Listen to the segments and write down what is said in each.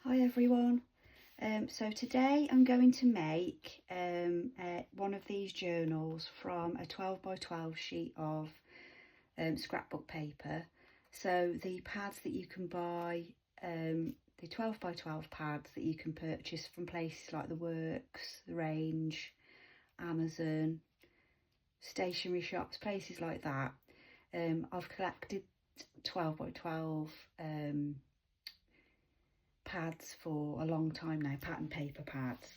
Hi everyone. So today I'm going to make one of these journals from a 12 by 12 sheet of scrapbook paper. So the pads that you can buy, the 12 by 12 pads that you can purchase from places like The Works, The Range, Amazon, stationery shops, places like that. I've collected 12 by 12 pads for a long time now, pattern paper pads,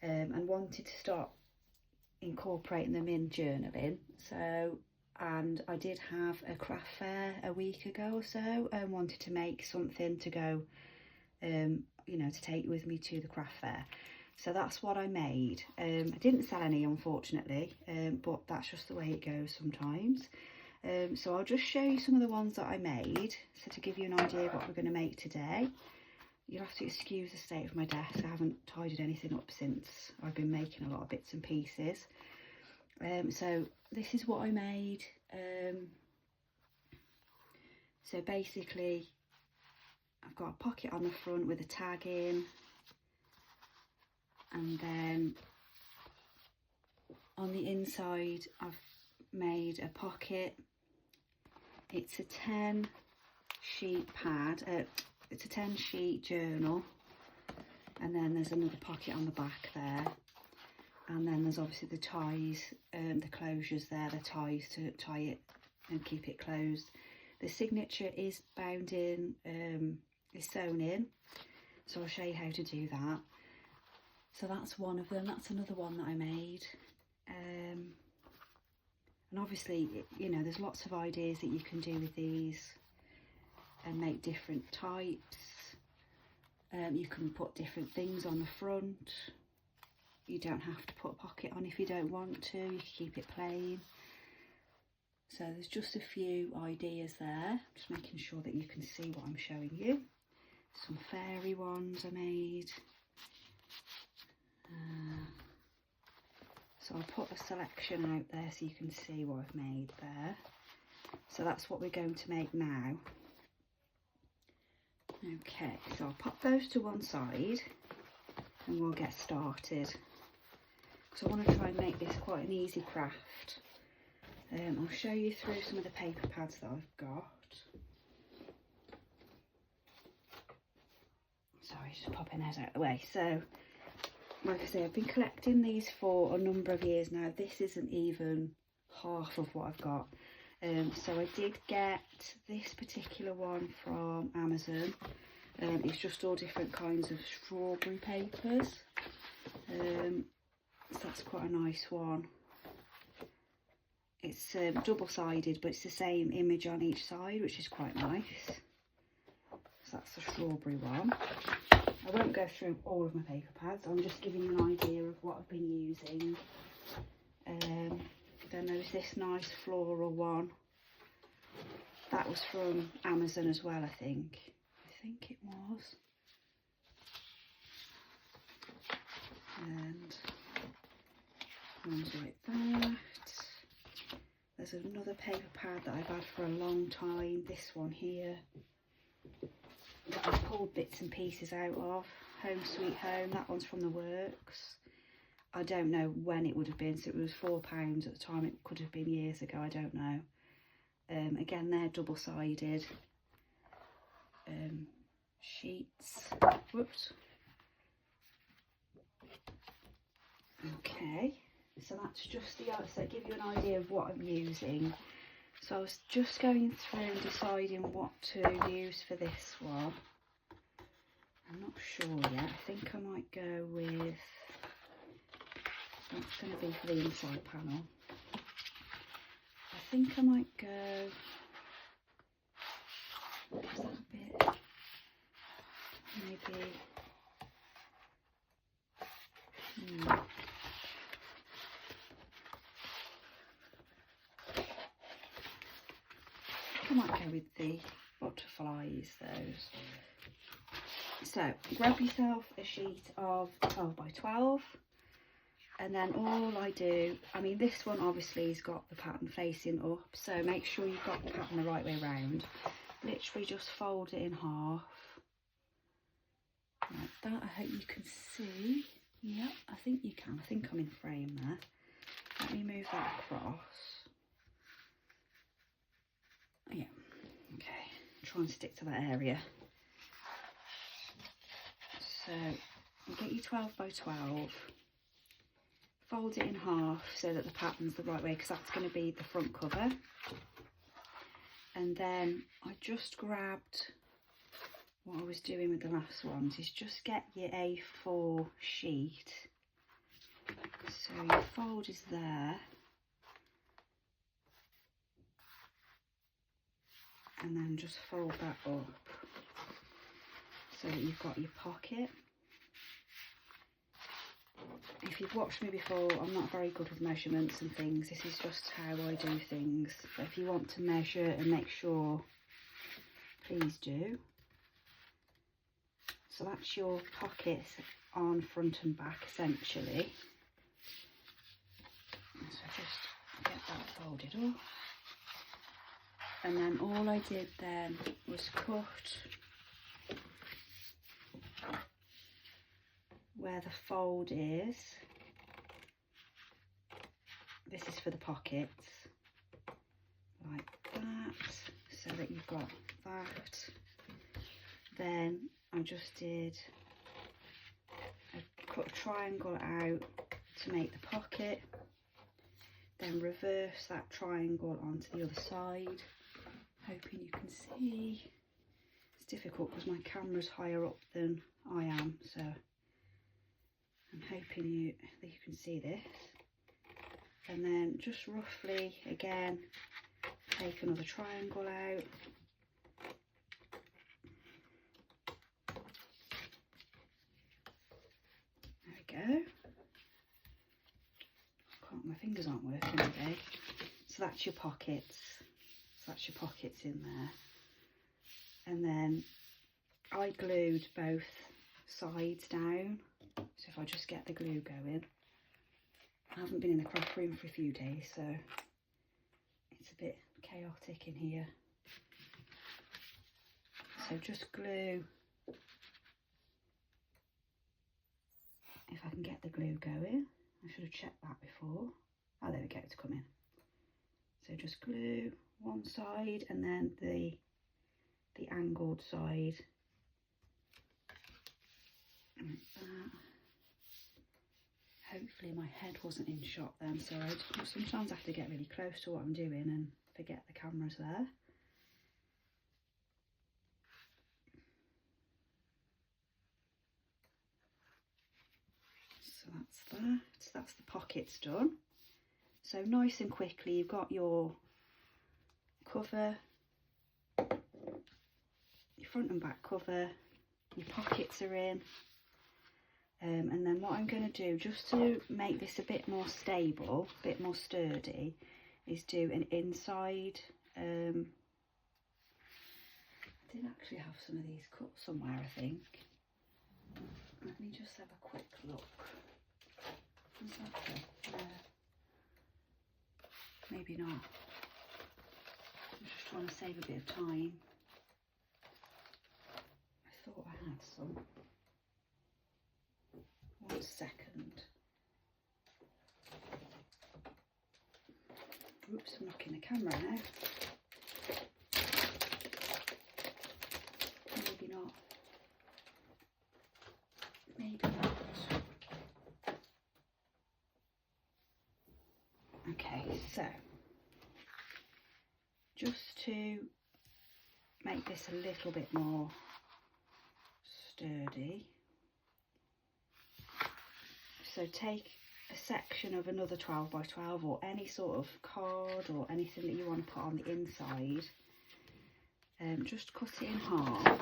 and wanted to start incorporating them in journaling. And I did have a craft fair a week ago or so, and wanted to make something to go, to take with me to the craft fair. So that's what I made. I didn't sell any, unfortunately, but that's just the way it goes sometimes. So I'll just show you some of the ones that I made, so to give you an idea of what we're going to make today. You'll have to excuse the state of my desk. I haven't tidied anything up since I've been making a lot of bits and pieces. So this is what I made. So basically, I've got a pocket on the front with a tag in, and then on the inside I've made a pocket. It's a 10 sheet pad. It's a 10 sheet journal, and then there's another pocket on the back there, and then there's obviously the ties and the closures there, the ties to tie it and keep it closed. The signature is bound in, is sewn in, so I'll show you how to do that. So that's one of them. That's another one that I made, and obviously, there's lots of ideas that you can do with these and make different types. You can put different things on the front. You don't have to put a pocket on if you don't want to. You can keep it plain. So there's just a few ideas there, just making sure that you can see what I'm showing you. Some fairy ones I made. So I'll put a selection out there so you can see what I've made there. So that's what we're going to make now. Okay, so I'll pop those to one side and we'll get started. So I want to try and make this quite an easy craft. I'll show you through some of the paper pads that I've got. Sorry, just popping those out of the way. So, like I say, I've been collecting these for a number of years now. This isn't even half of what I've got. So I did get this particular one from Amazon. It's just all different kinds of strawberry papers. So that's quite a nice one. It's double-sided, but it's the same image on each side, which is quite nice. So that's the strawberry one. I won't go through all of my paper pads. I'm just giving you an idea of what I've been using. Then there's this nice floral one. That was from Amazon as well, I think. I think it was. And ones like that. There's another paper pad that I've had for a long time. This one here that I've pulled bits and pieces out of. Home Sweet Home. That one's from The Works. I don't know when it would have been, so it was £4 at the time. It could have been years ago, I don't know. Again, they're double-sided sheets. Whoops. Okay, so that's just so give you an idea of what I'm using. So I was just going through and deciding what to use for this one. I'm not sure yet. I think I might go with, that's going to be for the inside panel. I think I might go, what's that bit? Maybe, I might go with the butterflies, those. So grab yourself a sheet of 12 by 12. And then all I do, this one obviously has got the pattern facing up, so make sure you've got the pattern the right way around. Literally just fold it in half, that. I hope you can see. Yep, I think you can. I think I'm in frame there. Let me move that across. Yeah, okay. Try and stick to that area. So you get your 12 by 12. Fold it in half so that the pattern's the right way, because that's going to be the front cover. And then I just grabbed what I was doing with the last ones, is just get your A4 sheet. So your fold is there. And then just fold that up so that you've got your pocket. If you've watched me before, I'm not very good with measurements and things. This is just how I do things. But if you want to measure and make sure, please do. So that's your pocket on front and back essentially. So just get that folded up. And then all I did then was cut where the fold is. This is for the pockets, like that, so that you've got that. Then I just did cut a triangle out to make the pocket, then reverse that triangle onto the other side. Hoping you can see. It's difficult because my camera's higher up than I am, so I'm hoping that you can see this. And then just roughly again take another triangle out. There we go. My fingers aren't working today. So that's your pockets. So that's your pockets in there. And then I glued both sides down. So if I just get the glue going. I haven't been in the craft room for a few days, so it's a bit chaotic in here. So just glue. If I can get the glue going. I should have checked that before. Oh, there we go, it's coming. So just glue one side and then the angled side. Like that. Hopefully my head wasn't in shot then, so I sometimes have to get really close to what I'm doing and forget the camera's there. So that's that. That's the pockets done. So nice and quickly you've got your cover, your front and back cover, your pockets are in, and then what I'm going to do just to make this a bit more stable, a bit more sturdy, is do an inside. I did actually have some of these cut somewhere, I think. Let me just have a quick look. Is that there? Maybe not. I'm just trying to save a bit of time. I thought I had some. 1 second. Oops, I'm knocking the camera now. Maybe not. Maybe not. Okay, so just to make this a little bit more sturdy, so take a section of another 12 by 12 or any sort of card or anything that you want to put on the inside, just cut it in half.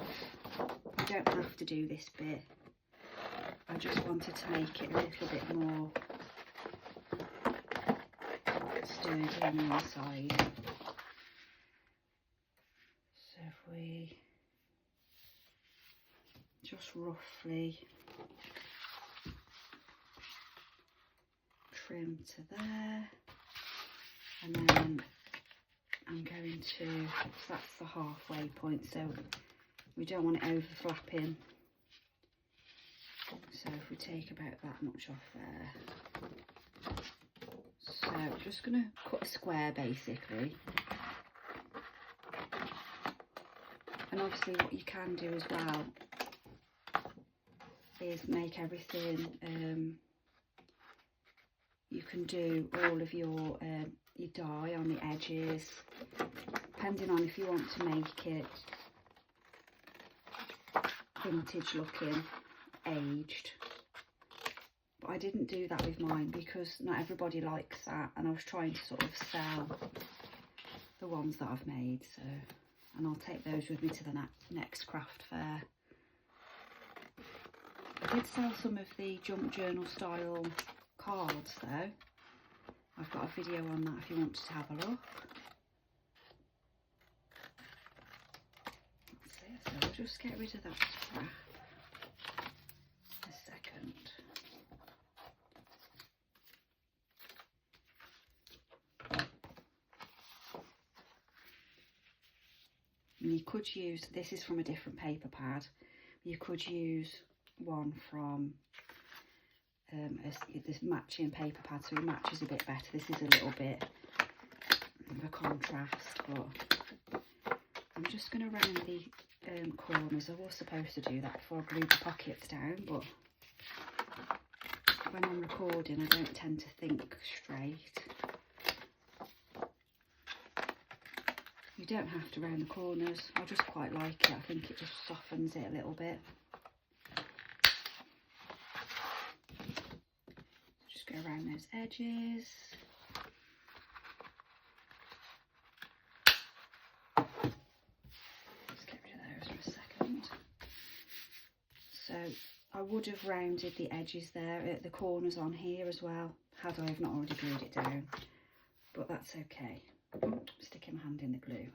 You don't have to do this bit, I just wanted to make it a little bit more sturdy on the inside. So if we just roughly trim to there, and then I'm going to, so that's the halfway point, so we don't want it overflapping So if we take about that much off there. So I'm just going to cut a square basically. And obviously what you can do as well is make everything, you can do all of your dye on the edges, depending on if you want to make it vintage looking, aged. But I didn't do that with mine because not everybody likes that, and I was trying to sort of sell the ones that I've made, so, and I'll take those with me to the next craft fair. I did sell some of the junk journal style cards though. I've got a video on that if you wanted to have a look. That's it, so we'll just get rid of that scrap. A second. And you could use, this is from a different paper pad, you could use one from this matching paper pad, so it matches a bit better. This is a little bit of a contrast, but I'm just going to round the corners. I was supposed to do that before I glued the pockets down, but when I'm recording I don't tend to think straight. You don't have to round the corners, I just quite like it. I think it just softens it a little bit. Just go around those edges. Let's get rid of those for a second. So I would have rounded the edges there, at the corners on here as well, had I have not already glued it down, but that's okay. Oh, sticking my hand in the glue.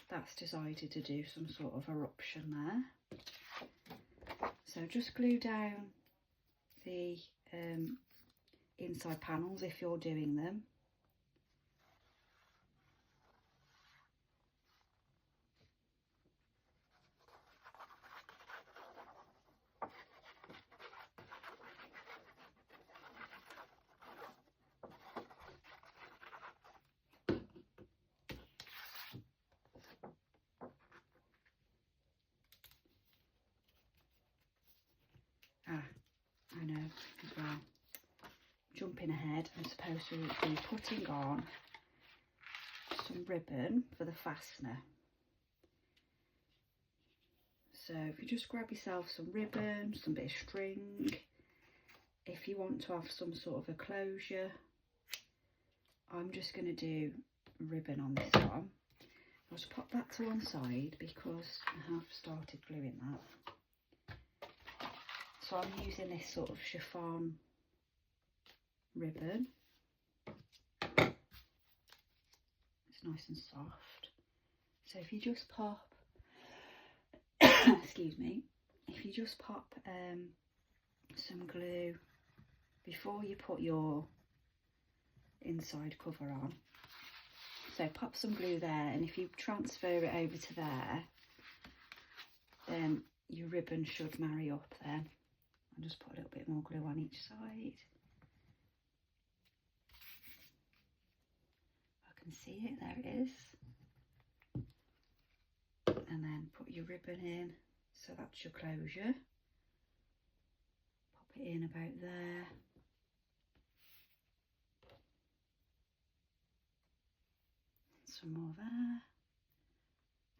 That's decided to do some sort of eruption there. So just glue down the inside panels if you're doing them. I know as well, jumping ahead, I'm supposed to be putting on some ribbon for the fastener. So if you just grab yourself some ribbon, some bit of string, if you want to have some sort of a closure, I'm just going to do ribbon on this one. I'll just pop that to one side because I have started gluing that. So I'm using this sort of chiffon ribbon. It's nice and soft. So if you just pop, excuse me, if you just pop some glue before you put your inside cover on. So pop some glue there, and if you transfer it over to there, then your ribbon should marry up then. I'll just put a little bit more glue on each side. I can see it, there it is. And then put your ribbon in, so that's your closure. Pop it in about there. Some more there.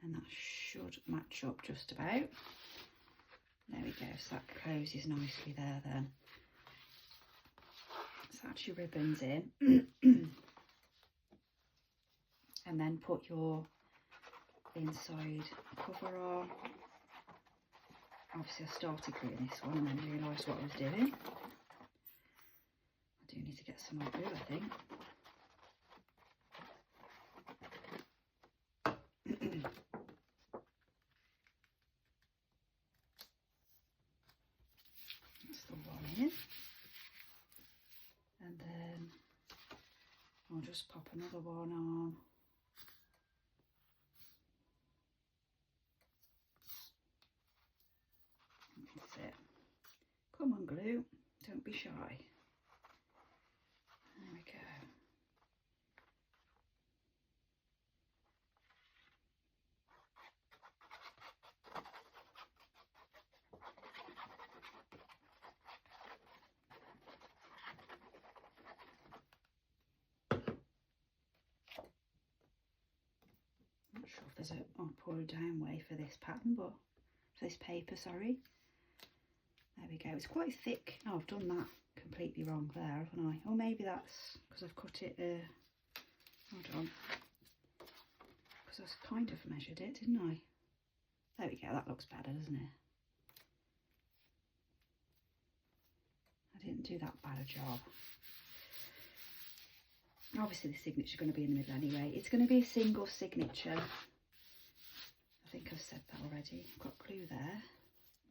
And that should match up just about. There we go, so that closes nicely there then. So that's your ribbons in. And then put your inside cover on. Obviously I started gluing this one and then realised what I was doing. I do need to get some more glue, I think. That's the one in. And then I'll just pop another one on. That's it. Come on, glue. Don't be shy. There we go. Not sure if there's a up or down way for this pattern, but for this paper, sorry. There we go. It's quite thick. Oh, I've done that completely wrong there, haven't I? Or maybe that's because I've cut it. Hold on. Because I kind of measured it, didn't I? There we go. That looks better, doesn't it? I didn't do that bad a job. Obviously, the signature's going to be in the middle anyway. It's going to be a single signature. I think I've said that already. I've got glue there.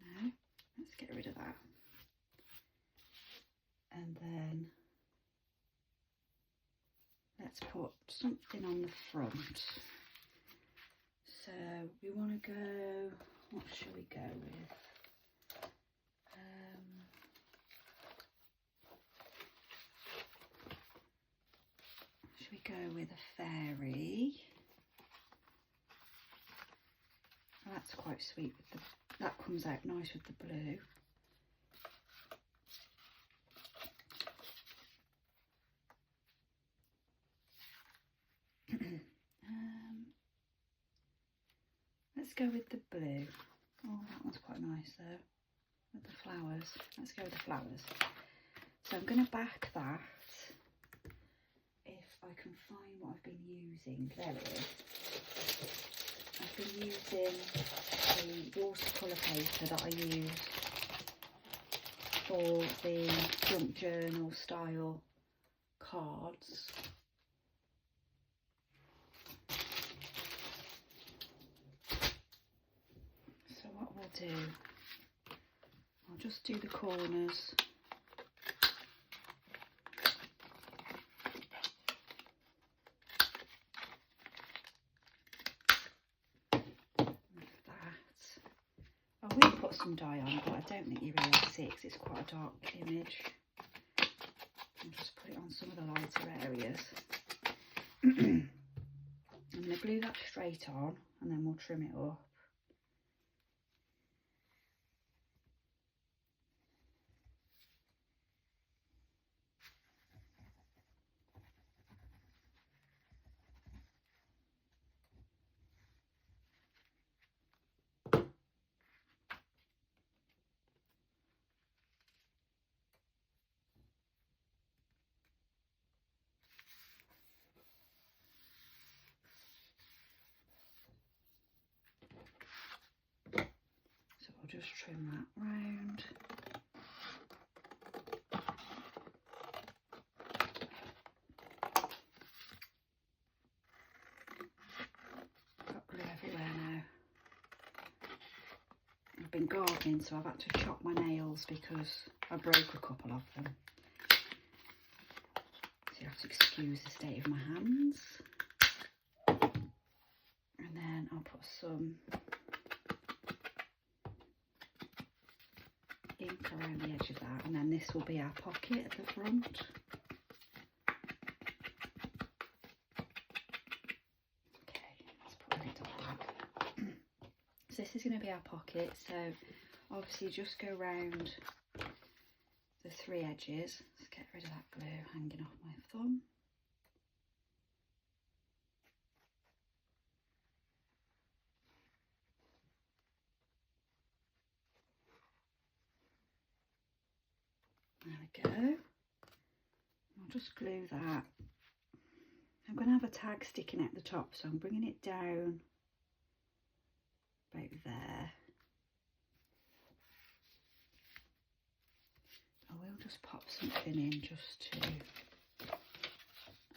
Now, let's get rid of that. And then let's put something on the front. So we want to go, what shall we go with? Should we go with a fairy? Oh, that's quite sweet with the, that comes out nice with the blue. Let's go with the blue. Oh, that one's quite nice though, with the flowers. Let's go with the flowers. So I'm going to back that. If I can find what I've been using. There it is. I've been using the watercolour paper that I use for the junk journal style cards. So what we'll do, I'll just do the corners. I will put some dye on, but I don't think you really see it because it's quite a dark image. I'll just put it on some of the lighter areas. I'm going to glue that straight on and then we'll trim it up. Just trim that round. Got glue everywhere now. I've been gardening, so I've had to chop my nails because I broke a couple of them. So you have to excuse the state of my hands. And then I'll put some ink around the edge of that, and then this will be our pocket at the front. Okay, let's put the lid on that. So this is going to be our pocket, so obviously just go round the three edges. Let's get rid of that glue hanging off my thumb. There we go. I'll just glue that. I'm going to have a tag sticking at the top, so I'm bringing it down about there. I will just pop something in just to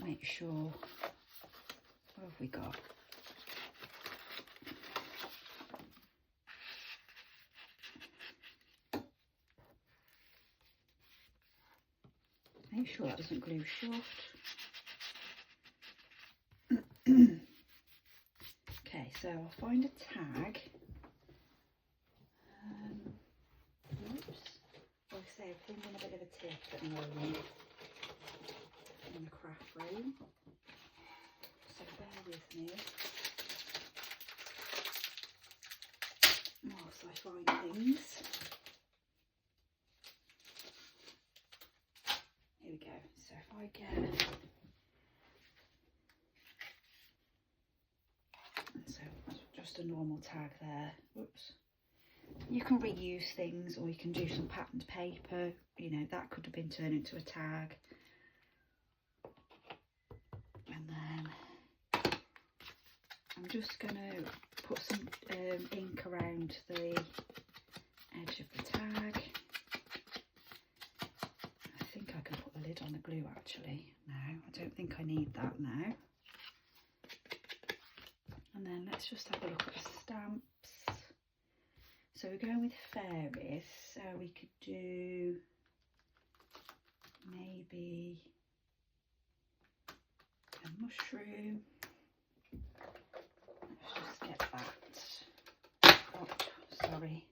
make sure. What have we got? Make sure that doesn't glue shut. Okay, so I'll find a tag. Oops. I say, everything's in a bit of a tip at the moment in the craft room. So bear with me. Whilst I find things. Here we go. So if I get... So just a normal tag there. Whoops. You can reuse things, or you can do some patterned paper. You know, that could have been turned into a tag. And then I'm just going to put some ink around the edge of the tag. I think I can put the lid on the glue actually. No, I don't think I need that now. And then let's just have a look at the stamps. So we're going with fairies, so we could do maybe a mushroom. Let's just get that. Oh, sorry.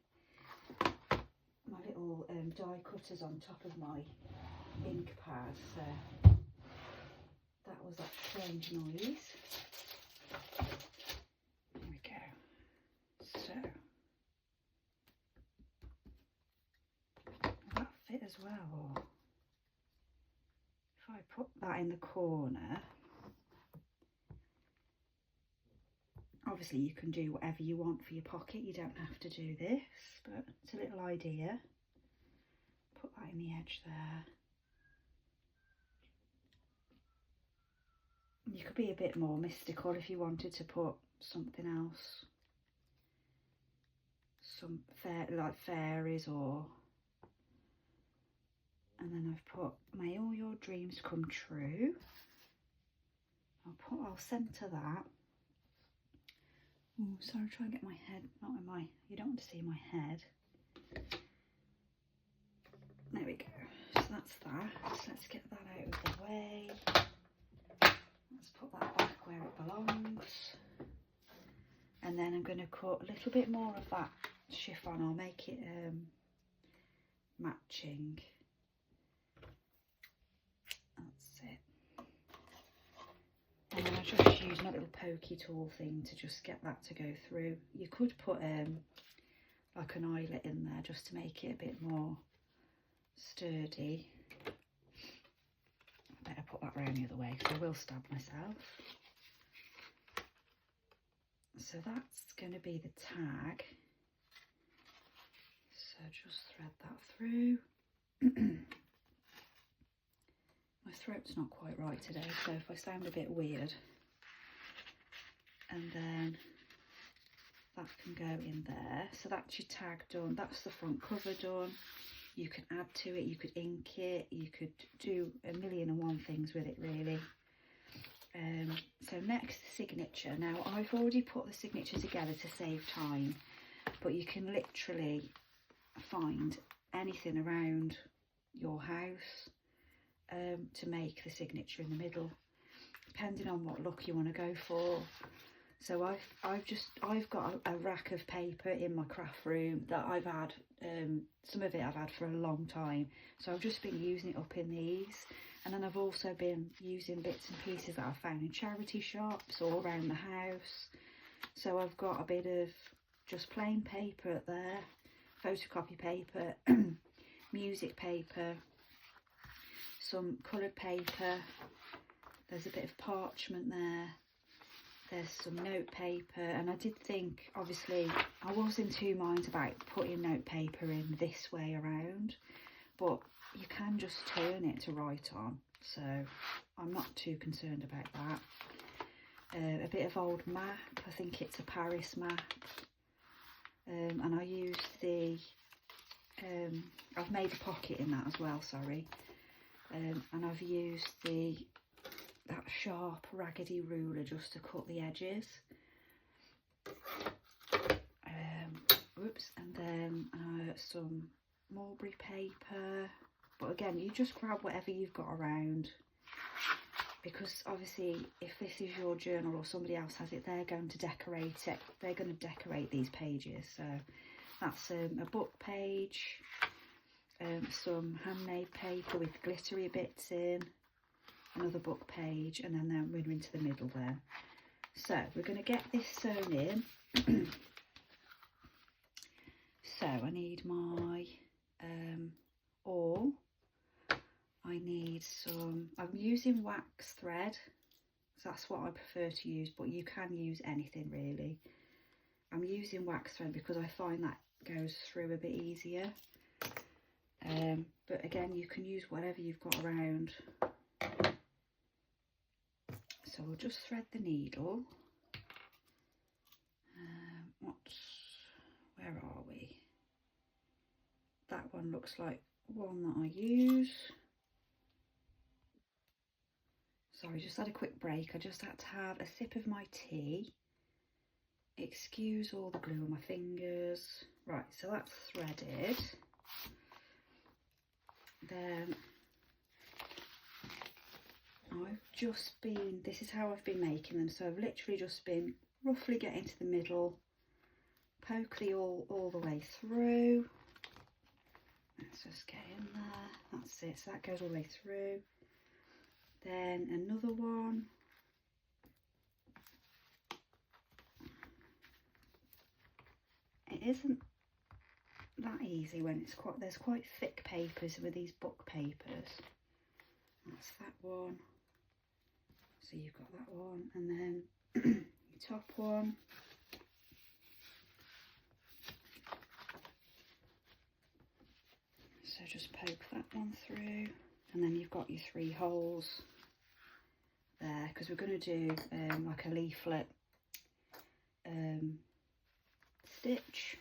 My little die cutters on top of my ink pad, so that was that strange noise. There we go. So will that fit as well, or if I put that in the corner, obviously you can do whatever you want for your pocket, you don't have to do this, but it's a little idea. Put that in the edge there. You could be a bit more mystical if you wanted to put something else, some like fairies, or, and then I've put may all your dreams come true. I'll centre that. Oh, sorry, try and get my head, not in my, you don't want to see my head. There we go. So that's that. So let's get that out of the way. Let's put that back where it belongs. And then I'm going to cut a little bit more of that chiffon. I'll make it matching. That's it. And then I just use my little pokey tool thing to just get that to go through. You could put like an eyelet in there just to make it a bit more sturdy. Better put that round the other way because I will stab myself. So that's going to be the tag. So just thread that through. My throat's not quite right today, so if I sound a bit weird. And then that can go in there. So that's your tag done. That's the front cover done. You can add to it, you could ink it, you could do a million and one things with it really. So next, the signature. Now I've already put the signature together to save time, but you can literally find anything around your house to make the signature in the middle, depending on what look you want to go for. So I've got a rack of paper in my craft room that I've had, some of it I've had for a long time, so I've just been using it up in these. And then I've also been using bits and pieces that I've found in charity shops or around the house. So I've got a bit of just plain paper there, photocopy paper, music paper, some coloured paper, there's a bit of parchment there, there's some note paper, and I did think, obviously I was in two minds about putting note paper in this way around, but you can just turn it to write on, so I'm not too concerned about that. A bit of old map, I think it's a Paris map, and I used the, I've made a pocket in that as well, sorry, and I've used that sharp raggedy ruler just to cut the edges. Whoops, and then some mulberry paper. But again, you just grab whatever you've got around, because obviously if this is your journal or somebody else has it, they're going to decorate it. They're going to decorate these pages. So that's a book page. some handmade paper with glittery bits in, another book page, and then we're into the middle there. So we're going to get this sewn in. So I need my awl. I need some, I'm using wax thread, so that's what I prefer to use, but you can use anything really. I'm using wax thread because I find that goes through a bit easier. But again, you can use whatever you've got around. So we'll just thread the needle. Where are we? That one looks like one that I use. Sorry, just had a quick break. I just had to have a sip of my tea. Excuse all the glue on my fingers. Right, so that's threaded. Then I've just been, this is how I've been making them. So I've literally just been roughly getting to the middle, poke the awl all the way through. Let's just get in there. That's it. So that goes all the way through. Then another one. It isn't that easy when it's quite, there's quite thick papers with these book papers. That's that one. So you've got that one, and then your top one. So just poke that one through, and then you've got your 3 holes there, because we're going to do like a leaflet stitch.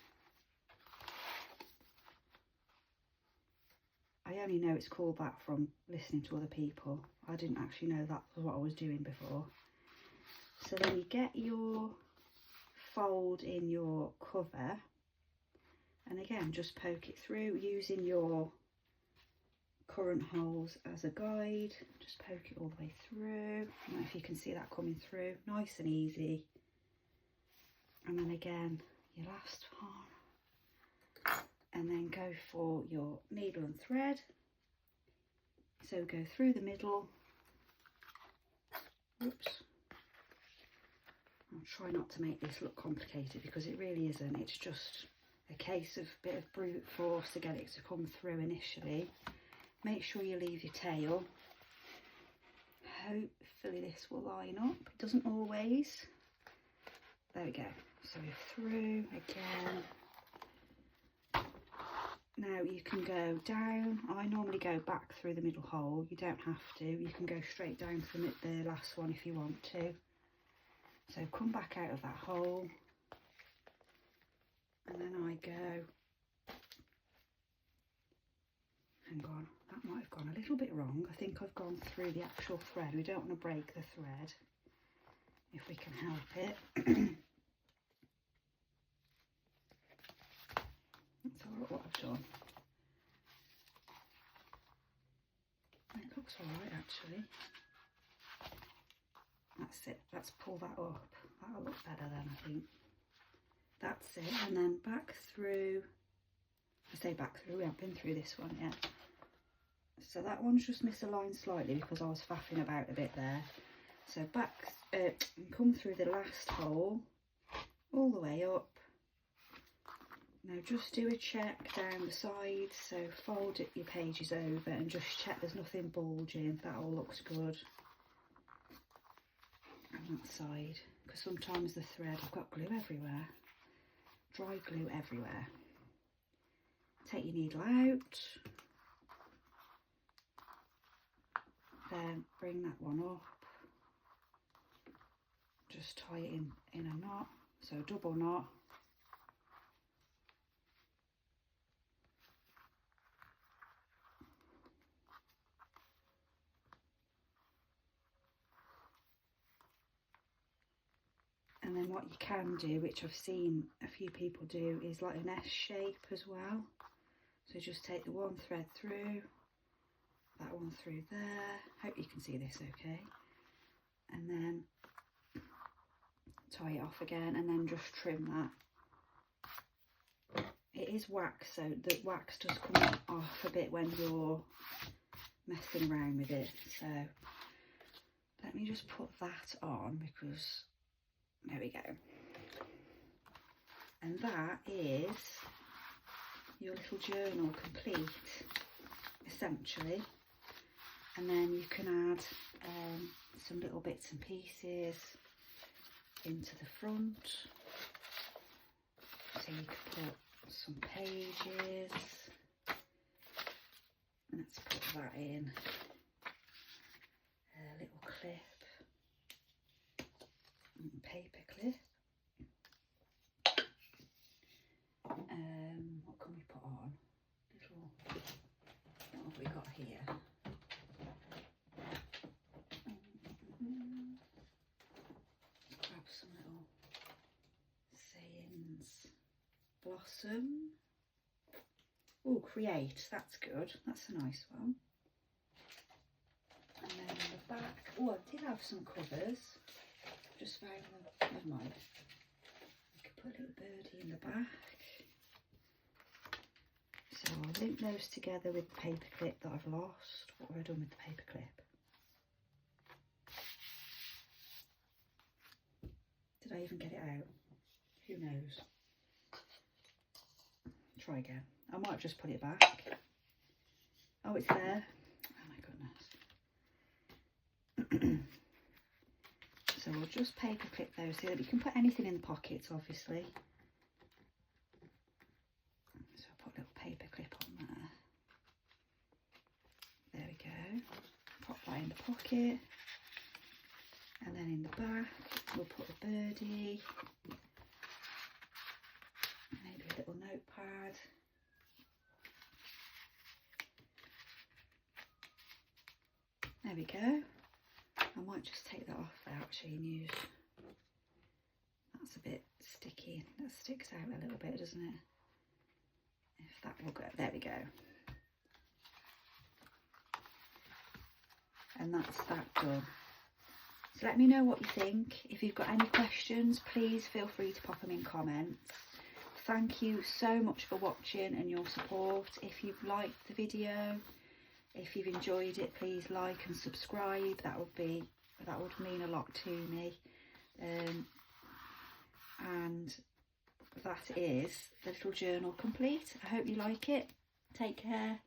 I only know it's called that from listening to other people. I didn't actually know that was what I was doing before. So then you get your fold in your cover, and again just poke it through using your current holes as a guide. Just poke it all the way through. I don't know if you can see that coming through, nice and easy. And then again your last one, and then go for your needle and thread. So go through the middle. Oops. I'll try not to make this look complicated because it really isn't. It's just a case of a bit of brute force to get it to come through initially. Make sure you leave your tail. Hopefully this will line up. It doesn't always. There we go. So we're through again. Now you can go down. I normally go back through the middle hole. You don't have to. You can go straight down from the last one if you want to. So come back out of that hole. And then I go, hang on, that might have gone a little bit wrong. I think I've gone through the actual thread. We don't want to break the thread if we can help it. Let's have a look what I've done. It looks alright actually. That's it, let's pull that up. That'll look better then, I think. That's it, and then back through. I say back through, we haven't been through this one yet. So that one's just misaligned slightly because I was faffing about a bit there. So back, come through the last hole, all the way up. Now just do a check down the sides, so fold your pages over and just check there's nothing bulging. That all looks good. And that side, because sometimes the thread, I've got glue everywhere, dry glue everywhere. Take your needle out, then bring that one up, just tie it in a knot, so double knot. And then what you can do, which I've seen a few people do, is like an S shape as well. So just take the one thread through, that one through there. Hope you can see this okay. And then tie it off again, and then just trim that it is wax, so the wax does come off a bit when you're messing around with it. So let me just put that on, because there we go. And that is your little journal complete, essentially. And then you can add some little bits and pieces into the front. So you could put some pages. Let's put that in. A little clip, paper clip. What can we put on? What have we got here? Grab some little sayings. Blossom. Oh, create. That's good. That's a nice one. And then on the back. Oh, I did have some covers. Just found them. Never mind. You could put a little birdie in the back. So I'll link those together with the paper clip that I've lost. What have I done with the paper clip? Did I even get it out? Who knows? Try again. I might have just put it back. Oh, it's there. Oh my goodness. So we'll just paper clip those so that you can put anything in the pockets, obviously. So I'll put a little paper clip on there. There we go. Pop that in the pocket. And then in the back, we'll put a birdie. Maybe a little notepad. There we go. I might just take that off there actually and use, that's a bit sticky, that sticks out a little bit, doesn't it? If that will go, there we go. And that's that done. So let me know what you think. If you've got any questions, please feel free to pop them in comments. Thank you so much for watching and your support. If you've liked the video, if you've enjoyed it, please like and subscribe. That would mean a lot to me. And that is the little journal complete. I hope you like it. Take care.